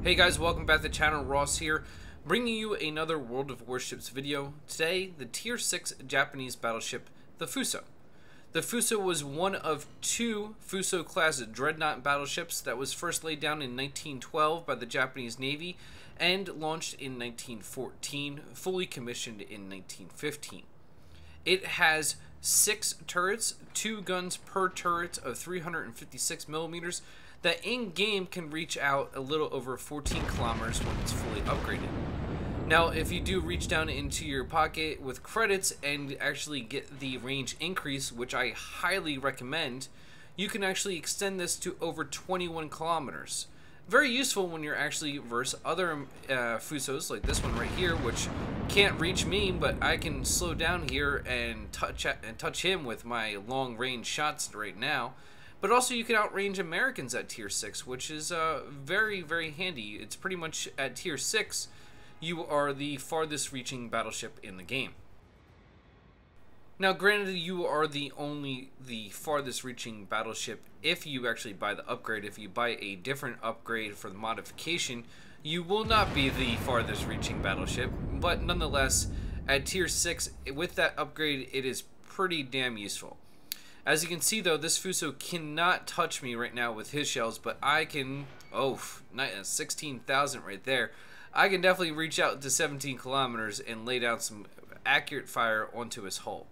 Hey guys, welcome back to the channel. Ross here, bringing you another World of Warships video. Today, the Tier 6 Japanese battleship, the Fuso. The Fuso was one of two Fuso-class dreadnought battleships that was first laid down in 1912 by the Japanese Navy and launched in 1914, fully commissioned in 1915. It has 6 turrets, 2 guns per turret of 356 millimeters, that in-game can reach out a little over 14 kilometers when it's fully upgraded. Now, if you do reach down into your pocket with credits and actually get the range increase, which I highly recommend, you can actually extend this to over 21 kilometers. Very useful when you're actually versus other Fusos, like this one right here, which can't reach me, but I can slow down here and touch him with my long-range shots right now. But also you can outrange Americans at Tier 6, which is very, very handy. It's pretty much at Tier 6, you are the farthest reaching battleship in the game. Now granted, you are the farthest reaching battleship if you actually buy the upgrade. If you buy a different upgrade for the modification, you will not be the farthest reaching battleship. But nonetheless, at Tier 6, with that upgrade, it is pretty damn useful. As you can see though, this Fuso cannot touch me right now with his shells, but I can, 16,000 right there. I can definitely reach out to 17 kilometers and lay down some accurate fire onto his hull.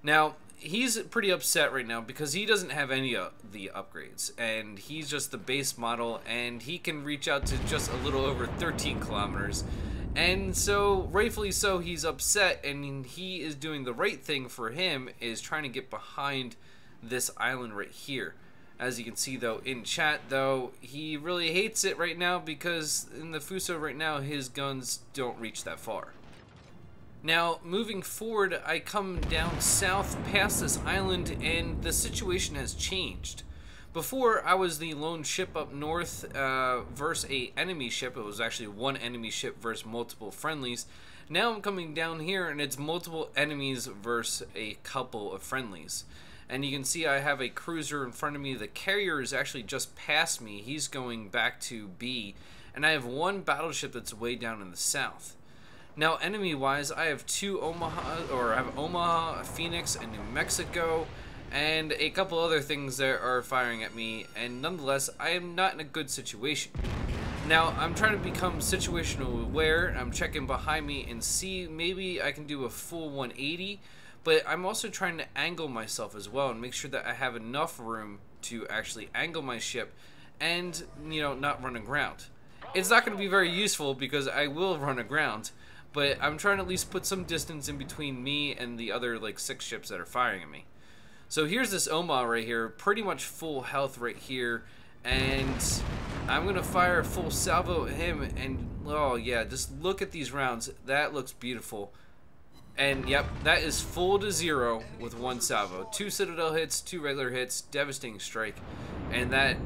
Now, he's pretty upset right now because he doesn't have any of the upgrades, and he's just the base model, and he can reach out to just a little over 13 kilometers. And so, rightfully so, he's upset, and he is doing the right thing for him, is trying to get behind this island right here. As you can see, though, in chat, though, he really hates it right now because in the Fuso right now, his guns don't reach that far. Now, moving forward, I come down south past this island, and the situation has changed. Before, I was the lone ship up north versus a enemy ship. It was actually one enemy ship versus multiple friendlies. Now I'm coming down here and it's multiple enemies versus a couple of friendlies. And you can see I have a cruiser in front of me. The carrier is actually just past me. He's going back to B. And I have one battleship that's way down in the south. Now enemy-wise, I have Omaha, Phoenix, and New Mexico, and a couple other things that are firing at me, and nonetheless, I am not in a good situation. Now, I'm trying to become situational aware. I'm checking behind me and see maybe I can do a full 180, but I'm also trying to angle myself as well and make sure that I have enough room to actually angle my ship and, not run aground. It's not going to be very useful because I will run aground, but I'm trying to at least put some distance in between me and the other, 6 ships that are firing at me. So here's this Omaha right here, pretty much full health right here, and I'm going to fire a full salvo at him, and oh yeah, just look at these rounds. That looks beautiful. And yep, that is full to 0 with 1 salvo. 2 Citadel hits, 2 regular hits, devastating strike, and that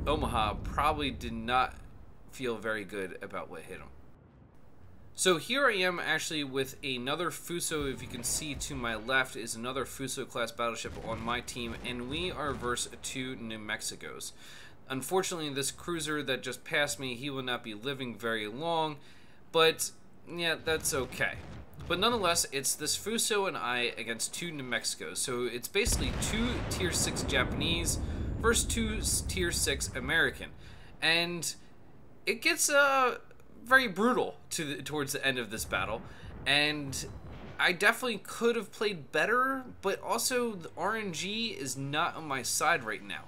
Omaha probably did not feel very good about what hit him. So here I am actually with another Fuso. If you can see to my left is another Fuso class battleship on my team, and we are versus 2 New Mexicos. Unfortunately, this cruiser that just passed me, he will not be living very long, but yeah, that's okay. But nonetheless, it's this Fuso and I against 2 New Mexicos. So it's basically 2 Tier 6 Japanese versus 2 Tier 6 American. And it gets very brutal towards the end of this battle, and I definitely could have played better, but also the RNG is not on my side right now.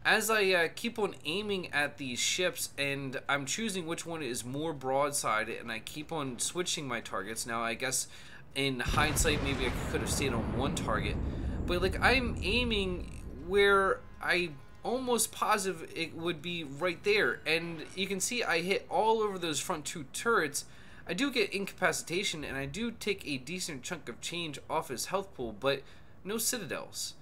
As I keep on aiming at these ships, and I'm choosing which one is more broadside, and I keep on switching my targets. Now, I guess in hindsight, maybe I could have stayed on one target, but I'm aiming where I almost positive it would be right there, and you can see I hit all over those front 2 turrets. I do get incapacitation, and I do take a decent chunk of change off his health pool, but no citadels,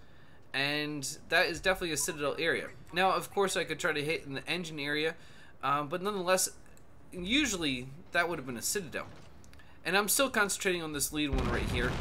and that is definitely a citadel area. Now, of course, I could try to hit in the engine area, but nonetheless, usually that would have been a citadel. And I'm still concentrating on this lead one right here,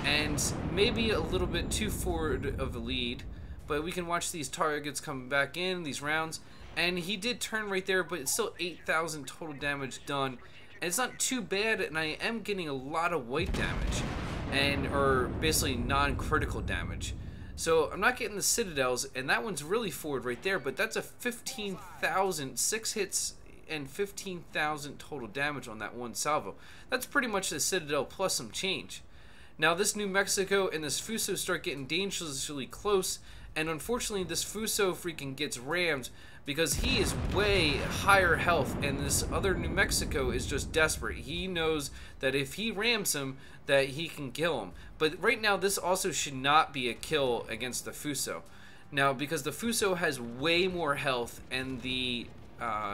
and maybe a little bit too forward of a lead, but we can watch these targets come back in, these rounds, and he did turn right there, but it's still 8,000 total damage done, and it's not too bad, and I am getting a lot of white damage, or basically non-critical damage. So I'm not getting the citadels, and that one's really forward right there, but that's a 15,000, 6 hits and 15,000 total damage on that one salvo. That's pretty much the citadel plus some change. Now this New Mexico and this Fuso start getting dangerously close, and unfortunately this Fuso freaking gets rammed because he is way higher health, and this other New Mexico is just desperate. He knows that if he rams him, that he can kill him. But right now this also should not be a kill against the Fuso. Now because the Fuso has way more health and the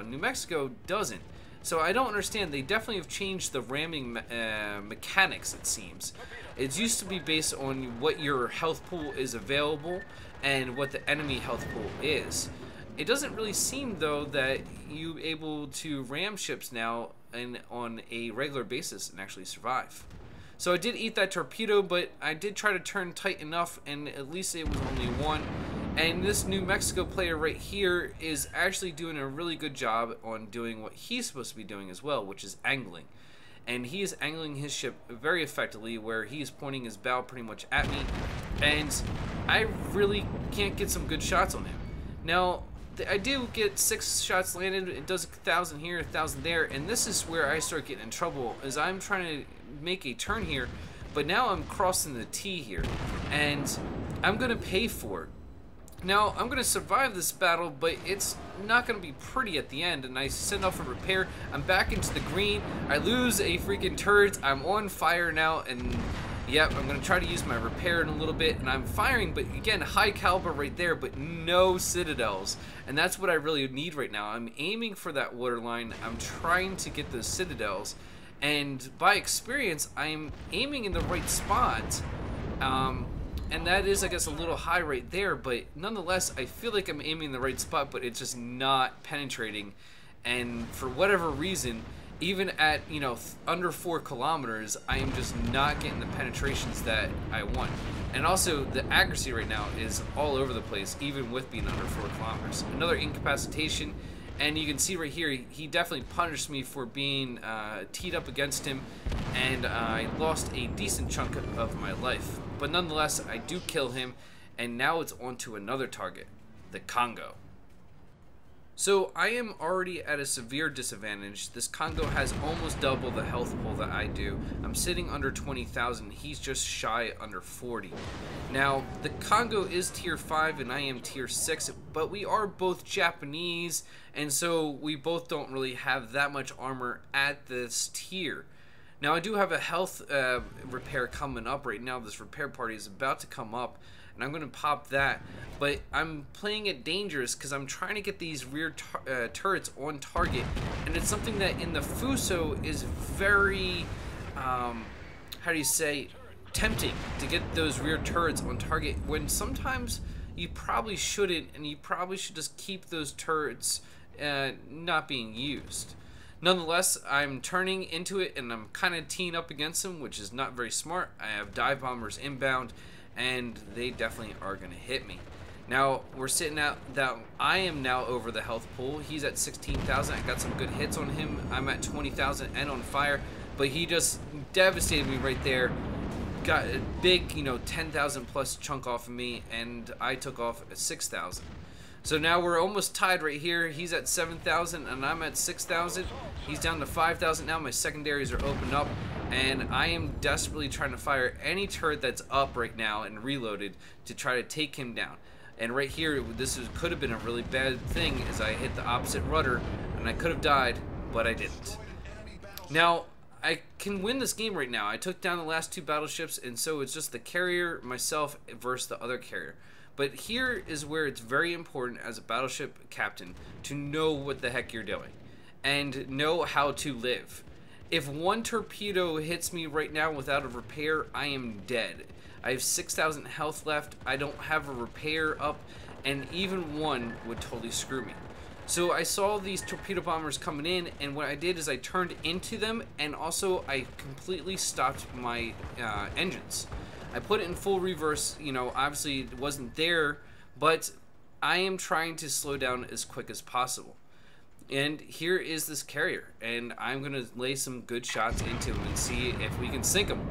New Mexico doesn't. So I don't understand. They definitely have changed the ramming mechanics, it seems. It used to be based on what your health pool is available and what the enemy health pool is. It doesn't really seem, though, that you're able to ram ships now and on a regular basis and actually survive. So I did eat that torpedo, but I did try to turn tight enough, and at least it was only one. And this New Mexico player right here is actually doing a really good job on doing what he's supposed to be doing as well, which is angling. And he is angling his ship very effectively, where he is pointing his bow pretty much at me, and I really can't get some good shots on him. Now, I do get 6 shots landed. It does 1,000 here, 1,000 there, and this is where I start getting in trouble, as I'm trying to make a turn here, but now I'm crossing the T here, and I'm gonna pay for it. Now, I'm going to survive this battle, but it's not going to be pretty at the end, and I send off a repair. I'm back into the green. I lose a freaking turret. I'm on fire now, and yep, I'm going to try to use my repair in a little bit, and I'm firing, but again, high caliber right there, but no citadels, and that's what I really need right now. I'm aiming for that waterline. I'm trying to get those citadels, and by experience, I'm aiming in the right spot. And that is, I guess, a little high right there, but nonetheless, I feel like I'm aiming in the right spot, but it's just not penetrating. And for whatever reason, even at, you know, under 4 kilometers, I am just not getting the penetrations that I want. And also, the accuracy right now is all over the place, even with being under 4 kilometers. Another incapacitation, and you can see right here, he definitely punished me for being teed up against him, and I lost a decent chunk of my life. But nonetheless, I do kill him, and now it's on to another target, the Congo. So I am already at a severe disadvantage. This Congo has almost double the health pool that I do. I'm sitting under 20,000. He's just shy under 40. Now, the Congo is tier 5 and I am tier 6, but we are both Japanese, and so we both don't really have that much armor at this tier. Now, I do have a health repair coming up right now. This repair party is about to come up, and I'm going to pop that. But I'm playing it dangerous because I'm trying to get these rear turrets on target. And it's something that in the Fuso is very, how do you say, tempting to get those rear turrets on target, when sometimes you probably shouldn't, and you probably should just keep those turrets not being used. Nonetheless, I'm turning into it, and I'm kind of teeing up against them, which is not very smart. I have dive bombers inbound, and they definitely are going to hit me. Now, we're sitting out that I am now over the health pool. He's at 16,000. I got some good hits on him. I'm at 20,000 and on fire, but he just devastated me right there. Got a big, 10,000 plus chunk off of me, and I took off at 6,000. So now we're almost tied right here. He's at 7,000 and I'm at 6,000. He's down to 5,000 now. My secondaries are opened up, and I am desperately trying to fire any turret that's up right now and reloaded to try to take him down. And right here, could have been a really bad thing, as I hit the opposite rudder and I could have died, but I didn't. Now, I can win this game right now. I took down the last 2 battleships, and so it's just the carrier, myself, versus the other carrier. But here is where it's very important as a battleship captain to know what the heck you're doing and know how to live. If one torpedo hits me right now without a repair, I am dead. I have 6,000 health left, I don't have a repair up, and even one would totally screw me. So I saw these torpedo bombers coming in, and what I did is I turned into them, and also I completely stopped my engines. I put it in full reverse. Obviously it wasn't there, but I am trying to slow down as quick as possible. And here is this carrier, and I'm going to lay some good shots into him and see if we can sink him.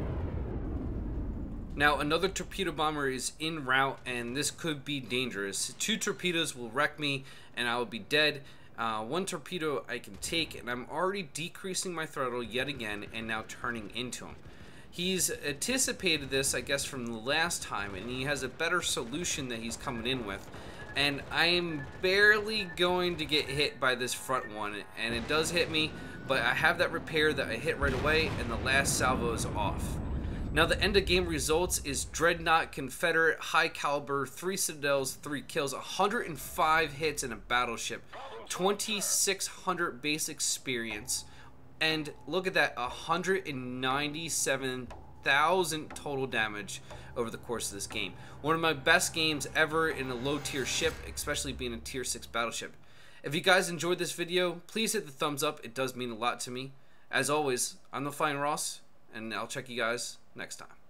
Now, another torpedo bomber is en route, and this could be dangerous. 2 torpedoes will wreck me, and I will be dead. 1 torpedo I can take, and I'm already decreasing my throttle yet again, and now turning into him. He's anticipated this, I guess, from the last time, and he has a better solution that he's coming in with. And I am barely going to get hit by this front one, and it does hit me, but I have that repair that I hit right away, and the last salvo is off. Now the end of game results is Dreadnought, Confederate, High Caliber, 3 Citadels, 3 kills, 105 hits in a battleship, 2,600 base experience, and look at that, 197,000 total damage over the course of this game. One of my best games ever in a low tier ship, especially being a tier 6 battleship. If you guys enjoyed this video, please hit the thumbs up. It does mean a lot to me. As always, I'm the Flying Ross, and I'll check you guys next time.